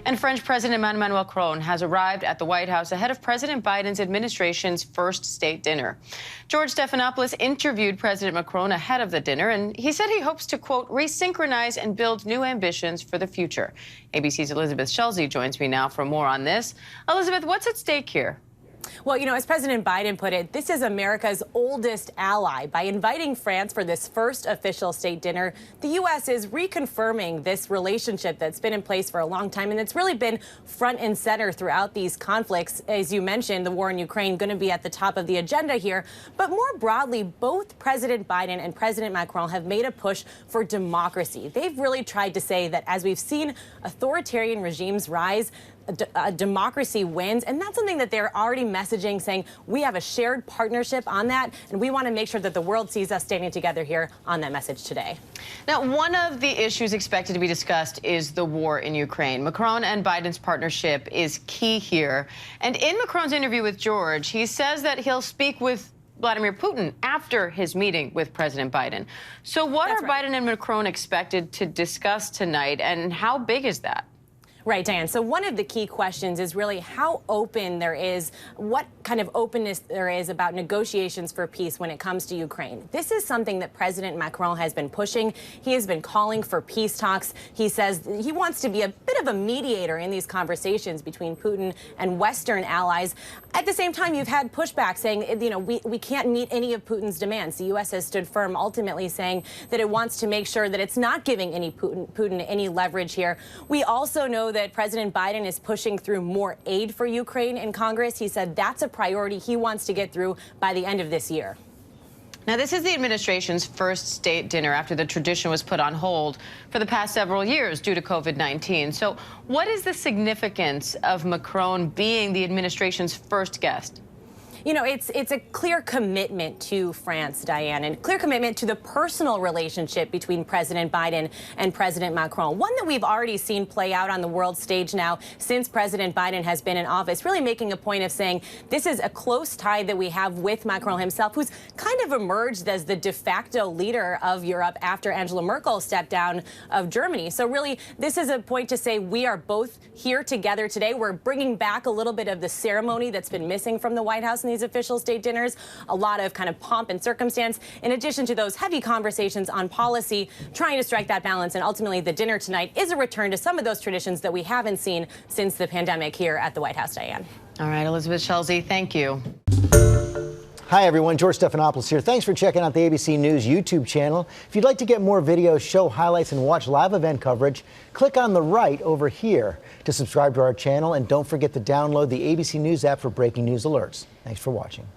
And French President Emmanuel Macron has arrived at the White House ahead of President Biden's administration's first state dinner. George Stephanopoulos interviewed President Macron ahead of the dinner, and he said he hopes to, quote, resynchronize and build new ambitions for the future. ABC's Elizabeth Schulze joins me now for more on this. Elizabeth, what's at stake here? Well, you know, as President Biden put it, this is America's oldest ally. By inviting France for this first official state dinner, the U.S. is reconfirming this relationship that's been in place for a long time, and it's really been front and center throughout these conflicts. As you mentioned, the war in Ukraine going to be at the top of the agenda here. But more broadly, both President Biden and President Macron have made a push for democracy. They've really tried to say that as we've seen authoritarian regimes rise, democracy wins, and that's something that they're already messaging, saying we have a shared partnership on that, and we want to make sure that the world sees us standing together here on that message today. Now, one of the issues expected to be discussed is the war in Ukraine. Macron and Biden's partnership is key here. And in Macron's interview with George, he says that he'll speak with Vladimir Putin after his meeting with President Biden. So what are Biden and Macron expected to discuss tonight, and how big is that? Right, Diane. So one of the key questions is really how open there is, what kind of openness there is about negotiations for peace when it comes to Ukraine. This is something that President Macron has been pushing. He has been calling for peace talks. He says he wants to be a bit of a mediator in these conversations between Putin and Western allies. At the same time, you've had pushback saying, you know, we can't meet any of Putin's demands. The U.S. has stood firm, ultimately saying that it wants to make sure that it's not giving any Putin any leverage here. We also know that President Biden is pushing through more aid for Ukraine in Congress. He said that's a priority he wants to get through by the end of this year. Now, this is the administration's first state dinner after the tradition was put on hold for the past several years due to COVID-19. So what is the significance of Macron being the administration's first guest? You know, it's a clear commitment to France, Diane, and clear commitment to the personal relationship between President Biden and President Macron, one that we've already seen play out on the world stage now since President Biden has been in office, really making a point of saying this is a close tie that we have with Macron himself, who's kind of emerged as the de facto leader of Europe after Angela Merkel stepped down of Germany. So really, this is a point to say we are both here together today. We're bringing back a little bit of the ceremony that's been missing from the White House in these official state dinners, a lot of kind of pomp and circumstance, in addition to those heavy conversations on policy, trying to strike that balance. And ultimately, the dinner tonight is a return to some of those traditions that we haven't seen since the pandemic here at the White House, Diane. All right, Elizabeth Schulze, thank you. Hi, everyone. George Stephanopoulos here. Thanks for checking out the ABC News YouTube channel. If you'd like to get more videos, show highlights, and watch live event coverage, click on the right over here to subscribe to our channel. And don't forget to download the ABC News app for breaking news alerts. Thanks for watching.